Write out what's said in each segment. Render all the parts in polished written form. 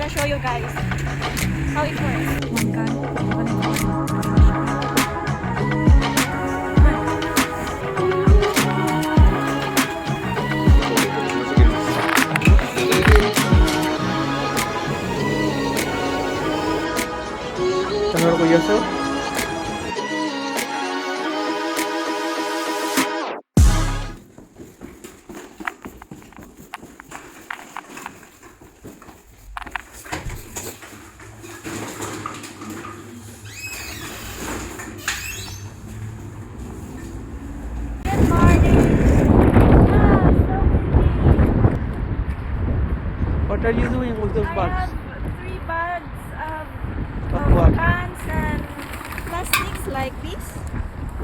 gonna show you guys how it works. One gun. ¿Estás orgulloso? Good morning. What are you doing with those I bags? have 3 bags Of of what? cans and plastics like this.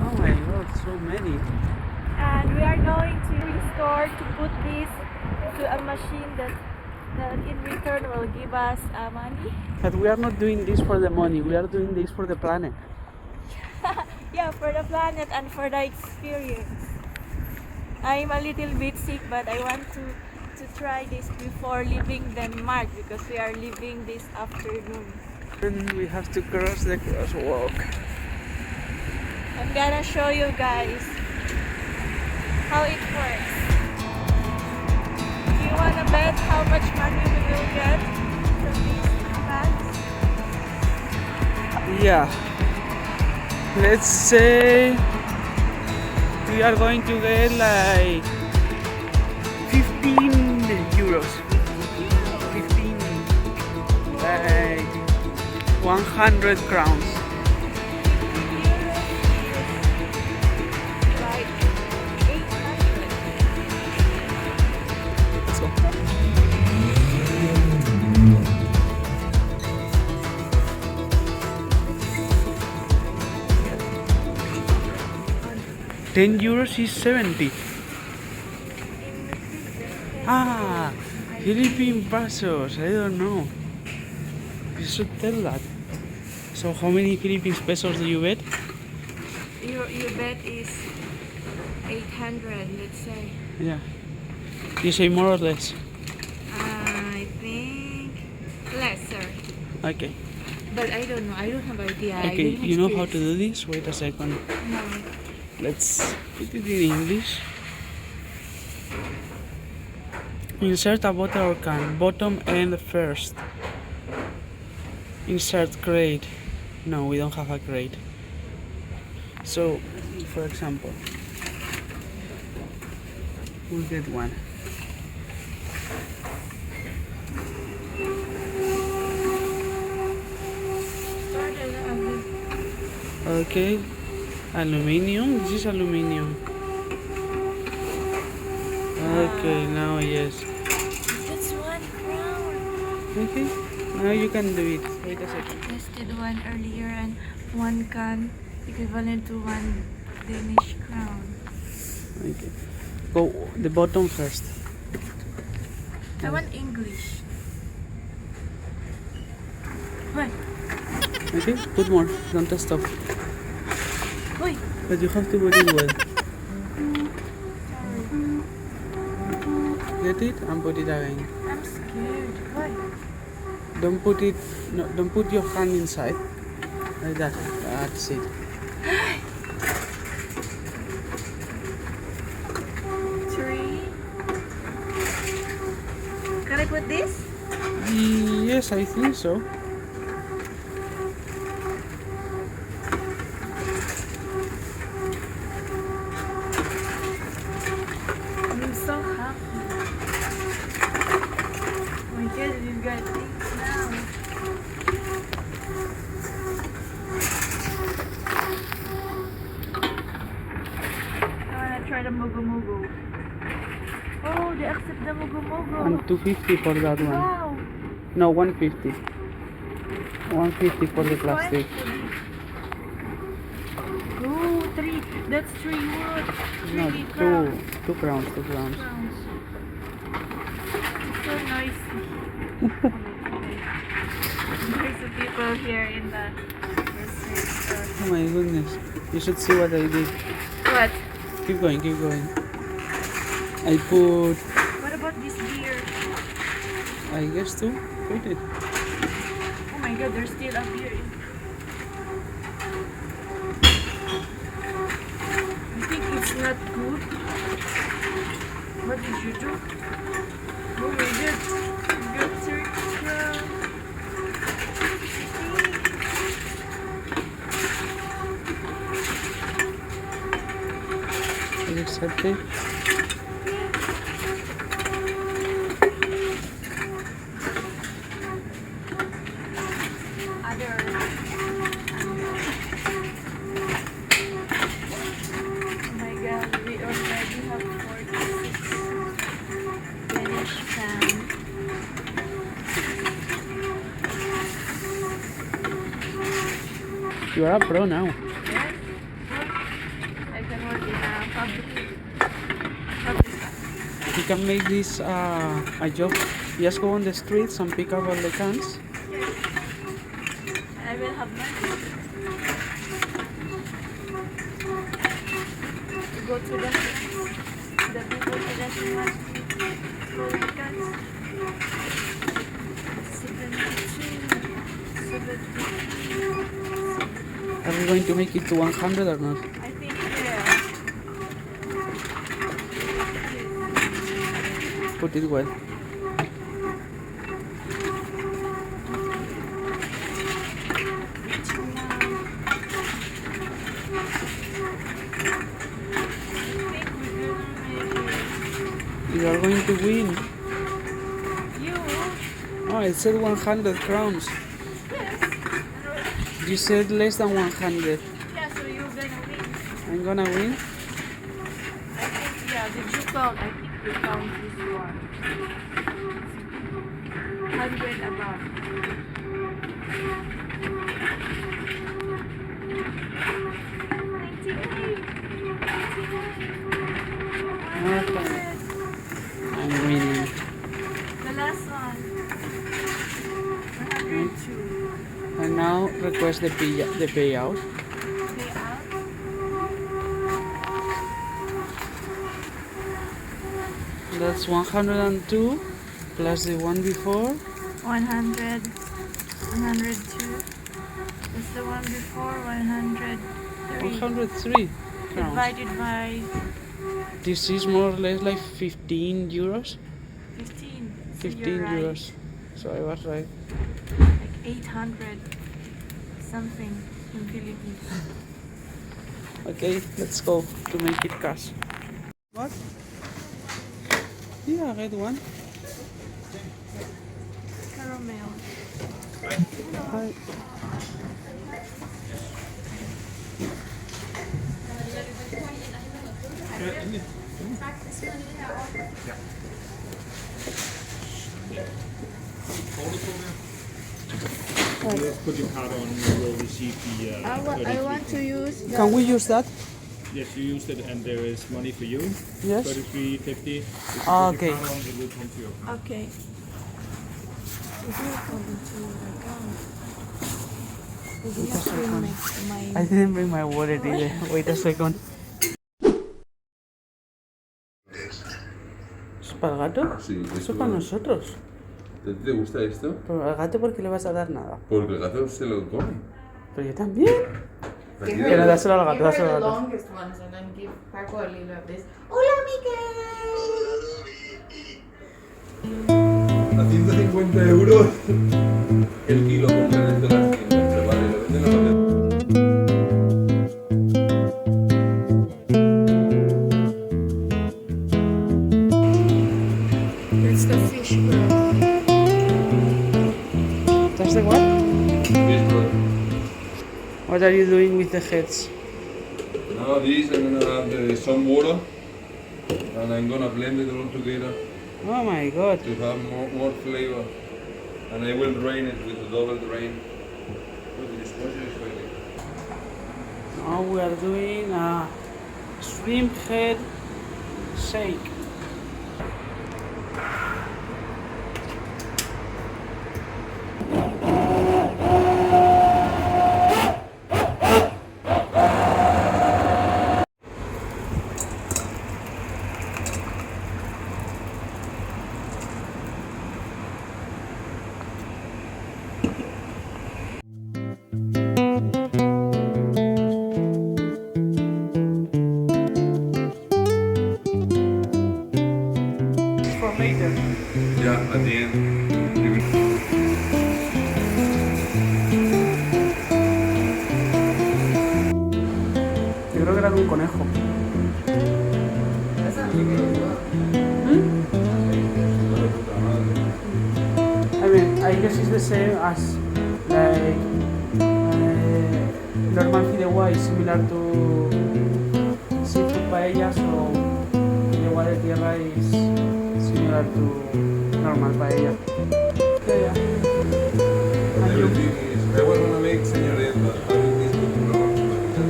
Oh my god, so many. And we are going to restore to put this to a machine that in return will give us money. But we are not doing this for the money, we are doing this for the planet. Yeah, for the planet and for the experience. I'm a little bit sick, but I want to try this before leaving Denmark because we are leaving this afternoon. And we have to cross the crosswalk. I'm gonna show you guys how it works. Do you wanna bet how much money we will get from these bags? Yeah. Let's say we are going to get like 15 euros. 15, like 100 crowns. Like 800. Let's go. €10 is 70. Ah, Philippine pesos. I don't know. You should tell that. So how many Philippine pesos do you bet? Your bet is 800, let's say. Yeah. You say more or less? I think lesser. Okay. But I don't know. I don't have idea. I Okay, didn't you know how to experience. do this? Wait a second. No. Let's put it in English. Insert a bottle or can, bottom and first. Insert crate. No, we don't have a crate. So, for example, we'll get one. Okay, aluminium. This is aluminium. Okay, now yes. That's 1 crown. Okay, now you can do it. Wait a second. Tested one earlier and 1 can equivalent to 1 Danish crown. Okay, go the bottom first. I want English. What? Okay, put more. Don't stop. Wait. But you have to put it well. Get it and put it again. I'm scared. Why? Don't put it. No, don't put your hand inside. Like that. That's it. 3. Can I put this? Yes, I think so. I'm so happy. Oh my god, we've got things now. I wanna try the mugu mugu. Oh, they accept the mugu mugu. And 250 for that one. Wow. No, 150. 150 for the plastic. Oh, 3. That's 3 wood. 3 No, crowns. 2 crowns. 2 crowns. So noisy. There's people here in the grocery store. Oh my goodness. You should see what I did. What? Keep going, keep going. I put, What about this beer? I guess 2 waiting. Oh my god, they're still up here. I think it's not good. What did you do? Oh my god, you got 30 crowns. Is it accepted? Other. Oh my god, we already have 46 Danish crowns. You are a pro now. Yes. I can work in a public. You can make this a job. Just go on the streets and pick up all the cans. I will have money. Go to the people who doesn't want to throw the cans. 17. Are we going to make it to 100 or not? I think yeah. Put it well. You are going to win. You? Oh, it said 100 crowns. Yes. You said less than 100. Yeah, so you're gonna win. I'm gonna win. I think, yeah, did you count? I think you count this one. 100 above. Okay. I'm winning. The last one. 102. And now request the payout. Pay out. That's 102 plus the one before. 100. 102. That's the one before. 103. 103 crowns. Divided by This is more or less like 15 euros. 15. So 15 you're right. euros. So I was right. Like 800 something in Philippines. Okay, let's go to make it cash. What? Yeah, red one. Caramel. Hi. Just put your card on, you will receive the. I want to use the Can we use that? Yes, you used it, and there is money for you. Yes. 33.50. Okay. Card on, it will come to your account. Okay. Is it according to your account? Did you have to bring my I didn't bring my wallet either. Wait a second. ¿Es para el gato? Sí, Eso es para nosotros. ¿A ti te gusta esto? Pero al gato, ¿por qué le vas a dar nada? Porque el gato se lo come. Pero yo también. Aquí Que no, dáselo al gato, Give her dáselo the al gato. longest ones and then give Paco a little of this. Hola, Miguel. a 150 euros el kilo completo de las tiendas. Pero vale, lo venden a la That's the fish bro. ¿Estás de what? Esto. What are you doing with the heads? Now this, I'm gonna add some water and I'm gonna blend it all together Oh my god. to have more flavor. And I will drain it with a double drain. Now we are doing a shrimp head shake. Yeah, at the end. Yo creo que era de un conejo. I mean, I guess it's the same as like normal fideuá is similar to seafood paellas, so fideuá de tierra is similar to normal paella. Yeah. And you, Everything is. I was gonna make señoret, but everything is good to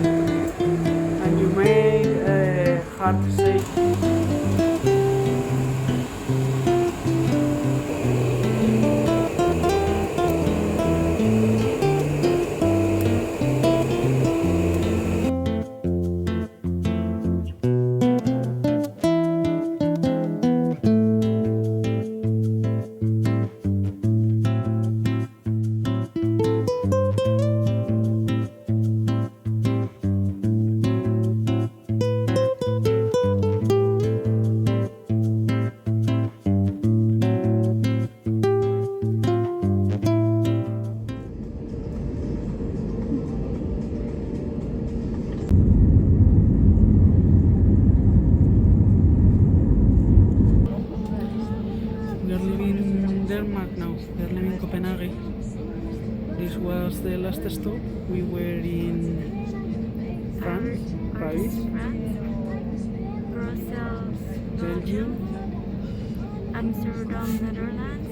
and you made hard to say. We are living in Denmark now. We are living in Copenhagen. This was the last stop. We were in France, Paris, France, Brussels, Belgium, Amsterdam, Netherlands,